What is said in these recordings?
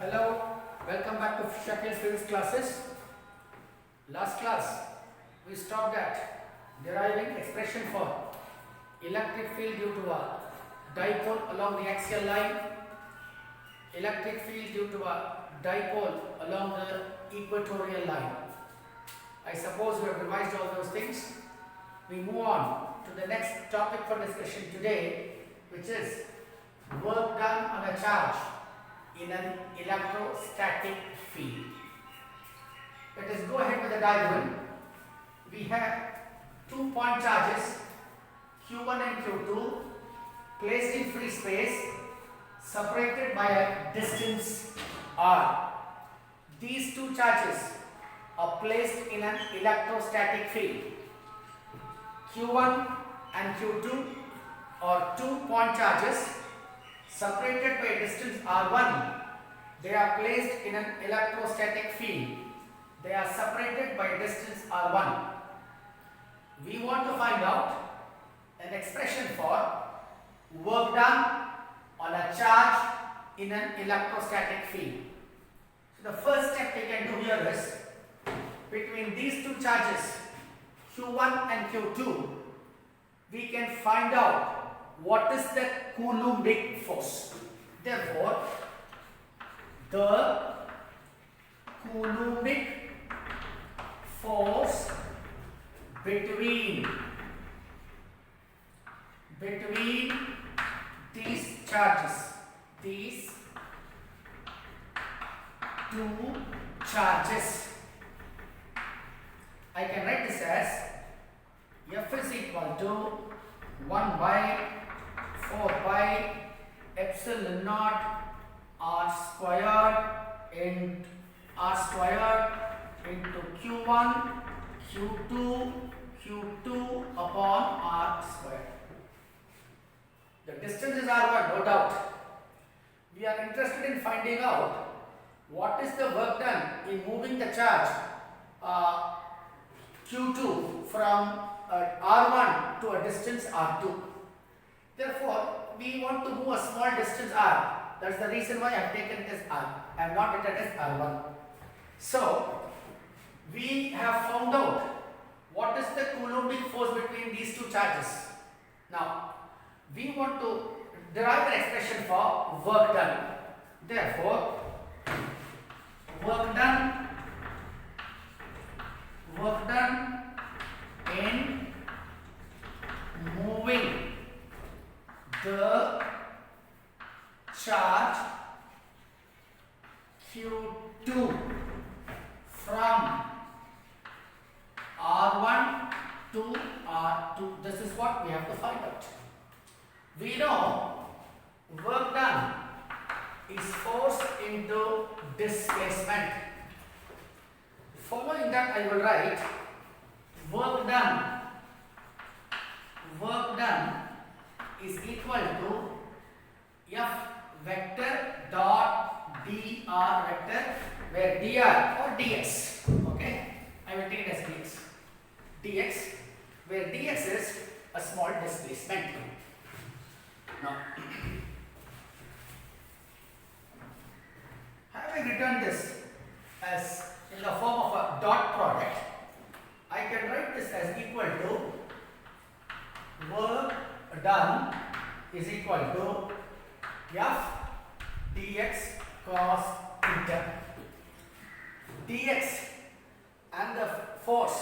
Hello, welcome back to Shakil Physics classes. Last class we stopped at deriving expression for electric field due to a dipole along the axial line, electric field due to a dipole along the equatorial line. I suppose we have revised all those things. We move on to the next topic for discussion today, which is work done on a charge in an electrostatic field. Let us go ahead with the diagram. We have 2 point charges Q1 and Q2 placed in free space, separated by a distance r. These two charges are placed in an electrostatic field. Q1 and Q2 are 2 point charges separated by a distance r1. They are placed in an electrostatic field. They are separated by a distance r1. We want to find out an expression for work done on a charge in an electrostatic field. So the first step we can do here is, between these two charges Q1 and Q2, we can find out what is the Coulombic force. Therefore, the Coulombic force between these charges, these two charges, I can write this as F is equal to 1 by 4 pi epsilon naught r squared into Q1 Q2 upon r squared. The distance is r1, no doubt. We are interested in finding out what is the work done in moving the charge Q2 from r1 to a distance r2. Therefore, we want to move a small distance r. That's the reason why I have taken it as r. I have not written it as r1. So, we have found out what is the Coulombic force between these two charges. Now, we want to derive an expression for work done. Therefore, work done in moving the charge Q2 from R1 to R2. This is what we have to find out. We know work done is force into displacement. Following that, I will write work done is equal to F vector dot dr vector, where dr or dx, okay, I will take it as dx, where dx is a small displacement. Now, having written this as in the form of a dot product, I can write this as equal to work done is equal to F dx cos theta. Dx and the force,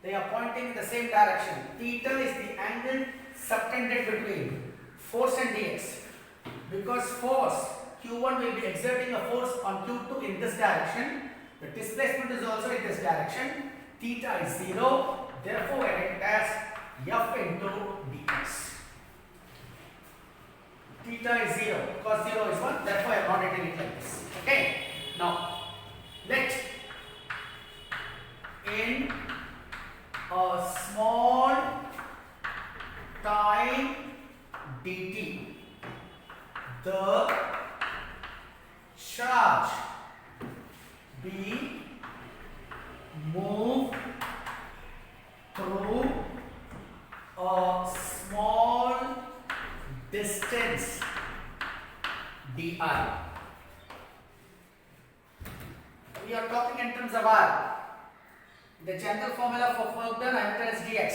they are pointing in the same direction. Theta is the angle subtended between force and dx. Because force Q1 will be exerting a force on Q2 in this direction, the displacement is also in this direction. Theta is 0. Therefore, I write it as F into dx. Theta is 0, cos 0 is 1, therefore I am not writing it like this. Okay. Now, let in a small time dt, the charge be moved through a small distance di. we are talking in terms of R. The general formula for work done I enter as dx.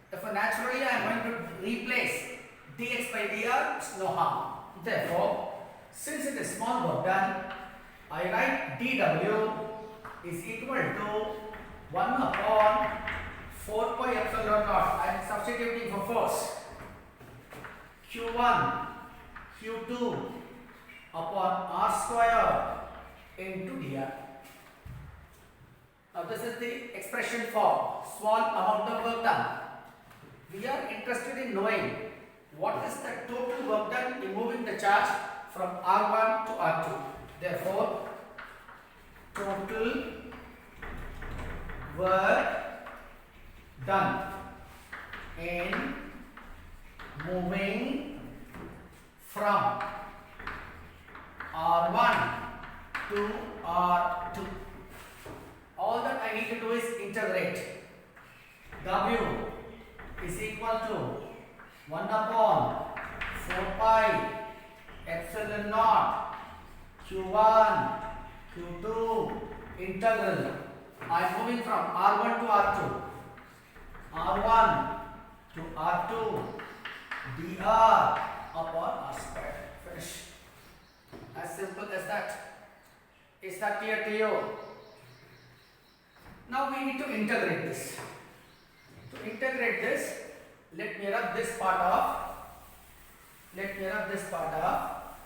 Therefore, naturally I am going to replace dx by dr. It's no harm. Therefore, since it is small work done, I write dw is equal to 1 upon 4 pi epsilon naught. I am substituting for force. Q1, Q2 upon r square into dr. Now this is the expression for small amount of work done. We are interested in knowing what is the total work done in moving the charge from R1 to R2. Therefore, total work done in moving from R1 to R2. All that I need to do is integrate. W is equal to 1 upon 4 pi epsilon naught Q1 Q2 integral. I am moving from R1 to R2. R1 to R2 dr upon r square. Finish. As simple as that. Is that clear to you? Now we need to integrate this. To integrate this, let me rub this part off. Let me rub this part off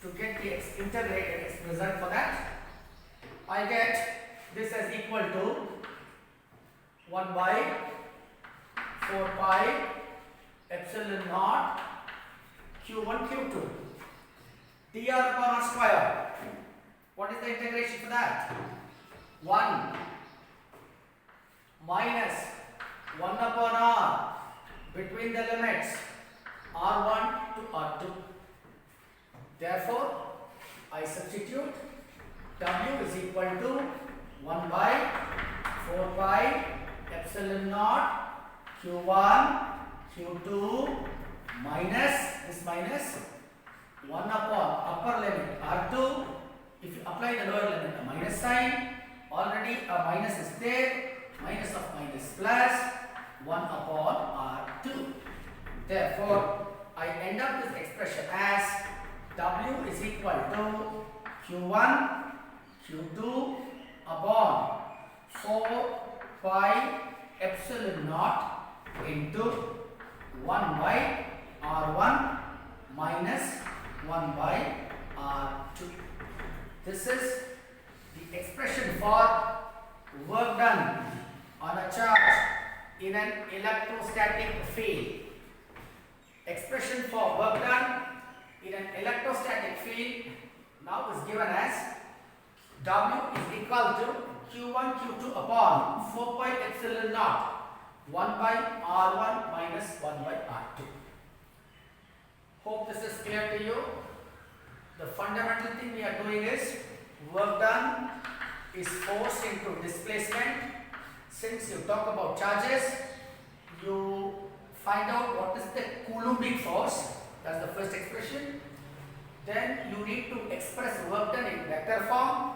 to get the integrated result. For that, I get this as equal to 1 by 4 pi epsilon naught Q1 Q2 dr upon r square. What is the integration for that? 1 minus 1 upon r between the limits r1 to r2. Therefore, I substitute w is equal to 1 by 4 pi epsilon naught Q1 Q2 minus this minus 1 upon upper limit r2. If you apply the lower limit, a minus sign, already a minus is there, minus of minus plus 1 upon r2. Therefore, I end up this expression as w is equal to Q1 Q2 upon 4 pi epsilon naught into 1 by r1 minus 1 by r2. This is the expression for work done on a charge in an electrostatic field. Expression for work done in an electrostatic field now is given as W is equal to Q1 Q2 upon 4 pi epsilon naught 1 by R1 minus 1 by R2. Hope this is clear to you. The fundamental thing we are doing is work done is force into displacement. Since you talk about charges, you find out what is the Coulombic force. That's the first expression. Then you need to express work done in vector form.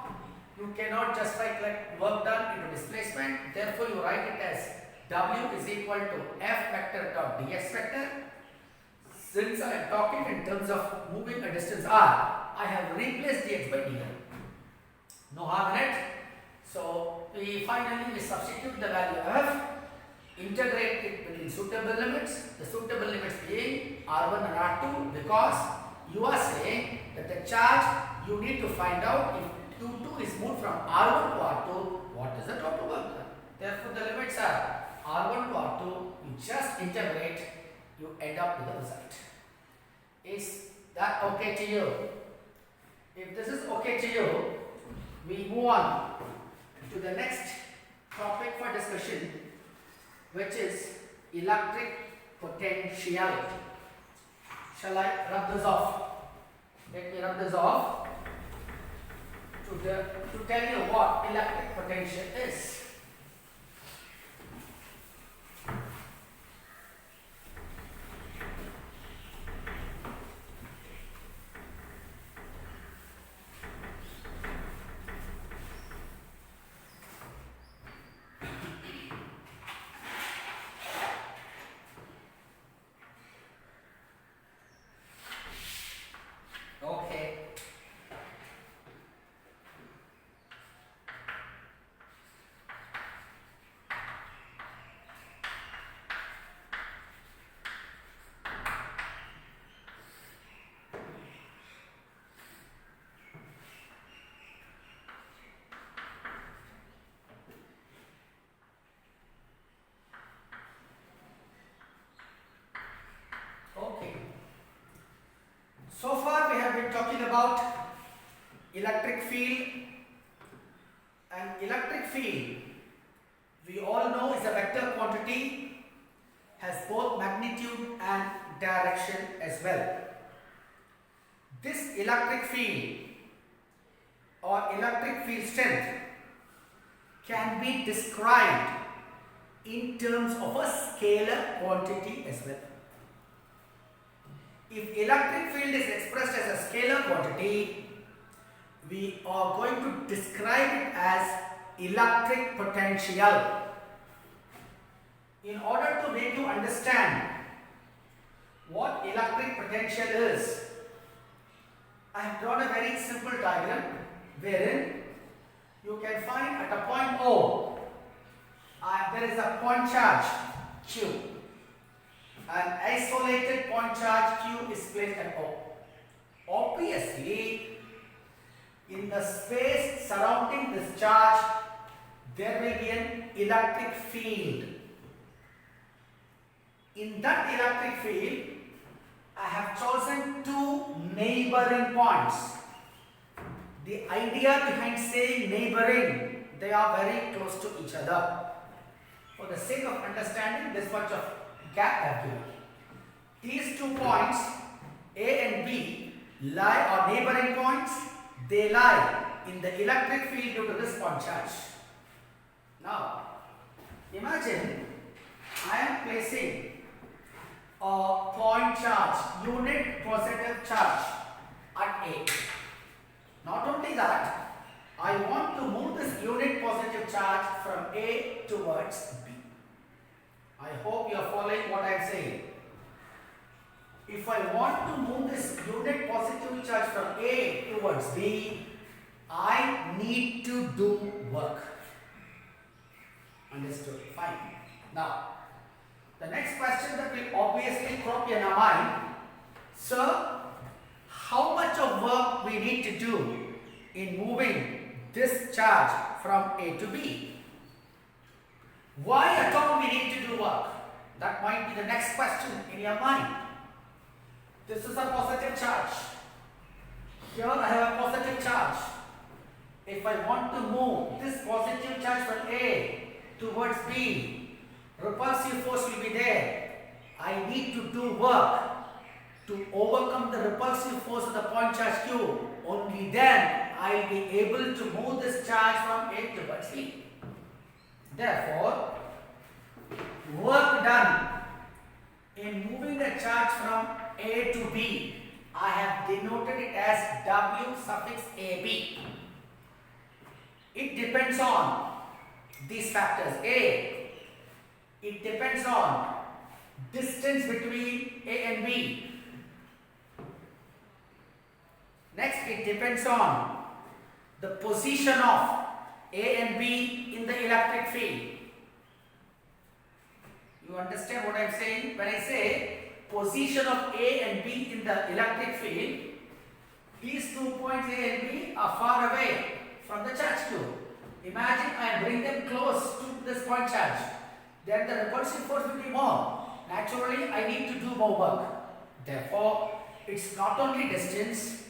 You cannot just write like work done into displacement. Therefore, you write it as W is equal to F vector dot ds vector. Since I am talking in terms of moving a distance r, I have replaced dx by dl. No harm in it. So we finally substitute the value of integrate it between suitable limits. The suitable limits being r1 and r2, because you are saying that the charge you need to find out if q2 is moved from r1 to r2, what is the total work done. Therefore, the limits are r1 to r2. You just integrate, you end up with the result. Is that okay to you? If this is okay to you, we move on to the next topic for discussion, which is electric potentiality. Shall I rub this off? Let me rub this off to tell you what electric potential is. have been talking about electric field. And electric field, we all know, is a vector quantity, has both magnitude and direction as well. This electric field or electric field strength can be described in terms of a scalar quantity as well. If electric field is expressed as a scalar quantity, we are going to describe it as electric potential. In order to make you understand what electric potential is, I have drawn a very simple diagram wherein you can find at a point O, there is a point charge Q. An isolated point charge Q is placed at O. Obviously, in the space surrounding this charge, there will be an electric field. In that electric field, I have chosen two neighboring points. The idea behind saying neighboring, they are very close to each other. For the sake of understanding, this much of gap I have given. These 2 points, A and B, lie or neighboring points. They lie in the electric field due to this point charge. Now, imagine I am placing a point charge, unit positive charge at A. Not only that, I want to move this unit positive charge from A towards B. I hope you are following what I am saying. If I want to move this unit positive charge from A towards B, I need to do work. Understood? Fine. Now, the next question that will obviously crop in our mind, sir, how much of work we need to do in moving this charge from A to B? Why at all we need to do work? That might be the next question in your mind. This is a positive charge. Here I have a positive charge. If I want to move this positive charge from A towards B, repulsive force will be there. I need to do work to overcome the repulsive force of the point charge Q. Only then I will be able to move this charge from A towards B. Therefore, work done in moving the charge from A to B, I have denoted it as W suffix AB. It depends on these factors. A, it depends on distance between A and B. Next, it depends on the position of A and B in the electric field. You understand what I am saying? When I say position of A and B in the electric field, these 2 points A and B are far away from the charge Q. Imagine I bring them close to this point charge. Then the repulsive force will be more. Naturally, I need to do more work. Therefore, it's not only distance,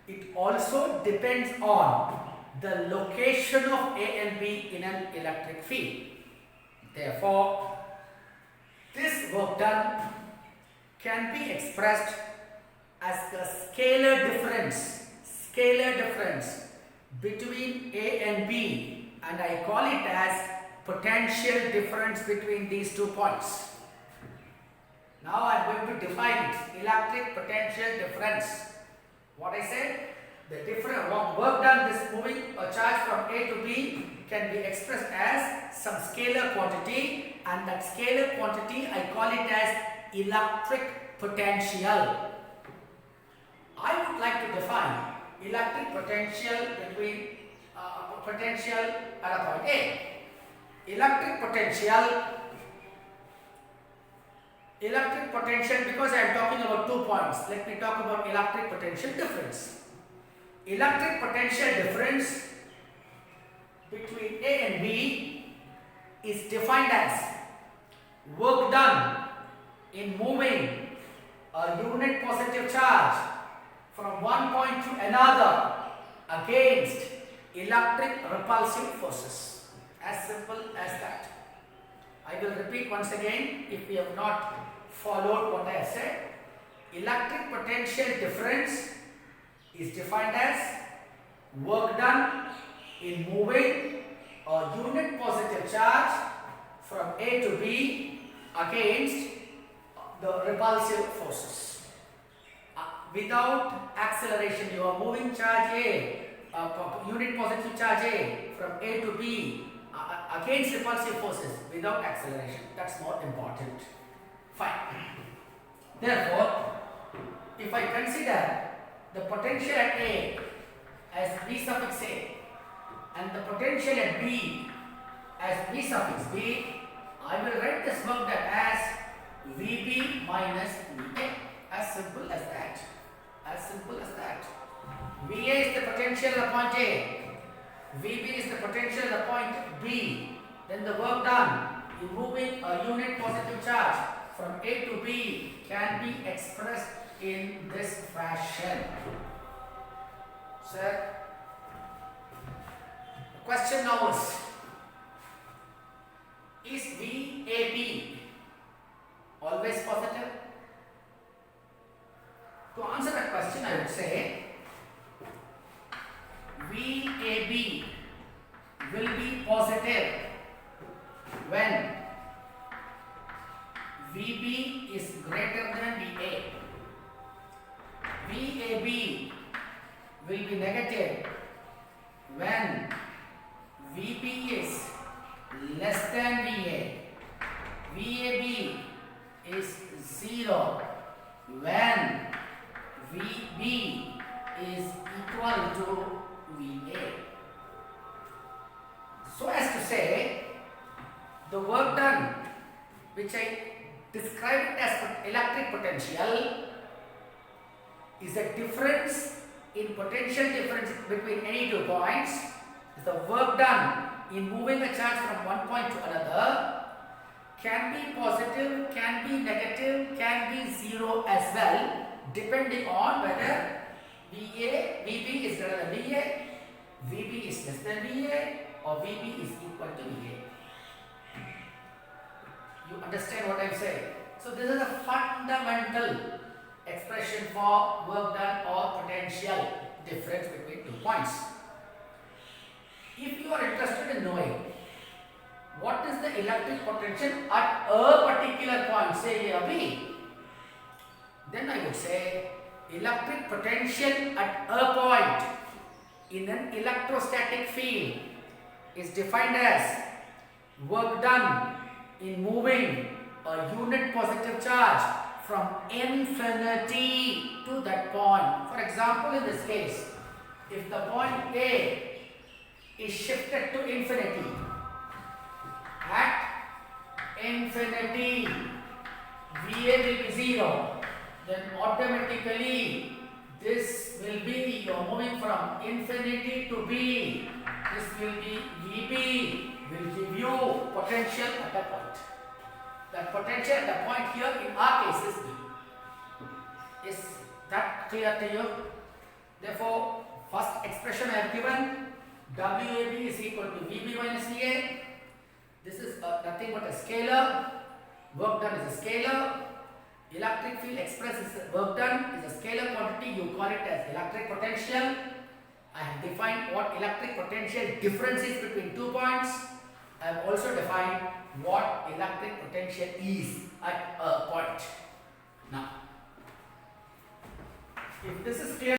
it also depends on the location of A and B in an electric field. Therefore, this work done can be expressed as the scalar difference between A and B, and I call it as potential difference between these 2 points. Now I am going to define it, electric potential difference. What I said, the different work done, this moving a charge from A to B can be expressed as some scalar quantity, and that scalar quantity I call it as electric potential. I would like to define electric potential between potential at a point A. Electric potential, because I am talking about 2 points, let me talk about electric potential difference. Electric potential difference between A and B is defined as work done in moving a unit positive charge from one point to another against electric repulsive forces. As simple as that. I will repeat once again if we have not followed what I have said. Electric potential difference is defined as work done in moving a unit positive charge from A to B against the repulsive forces. Without acceleration, you are moving charge A, unit positive charge A from A to B against repulsive forces without acceleration. That's more important. Fine. Therefore, if I consider the potential at A as V suffix A and the potential at B as V suffix B, I will write this work done as VB minus VA. As simple as that. As simple as that. VA is the potential at the point A. VB is the potential at the point B. Then the work done in moving a unit positive charge from A to B can be expressed in this fashion. Sir, the question now is VAB always positive? To answer that question, I would say VAB will be positive when VB is greater than VA. VAB will be negative when VB is less than VA. VAB is 0 when VB is equal to VA. So as to say, the work done, which I described as electric potential, is a difference in potential difference between any 2 points. Is the work done in moving a charge from one point to another, can be positive, can be negative, can be 0 as well, depending on whether VB is greater than VA, VB is less than VA, or VB is equal to VA. You understand what I am saying? So this is a fundamental expression for work done or potential difference between 2 points. If you are interested in knowing what is the electric potential at a particular point, say A or B, then I would say electric potential at a point in an electrostatic field is defined as work done in moving a unit positive charge from infinity to that point. For example, in this case, if the point A is shifted to infinity, at infinity VA will be 0, then automatically this will be, you are moving from infinity to B, this will be VB, will give you potential at that point. That potential at the point here in our case is B. Is that clear to you? Therefore, first expression I have given, WAB is equal to VB minus VA. This is nothing but a scalar. Work done is a scalar. Electric field expressed as work done is a scalar quantity. You call it as electric potential. I have defined what electric potential difference is between 2 points. I have also defined what electric potential is at a point. Now, if this is clear.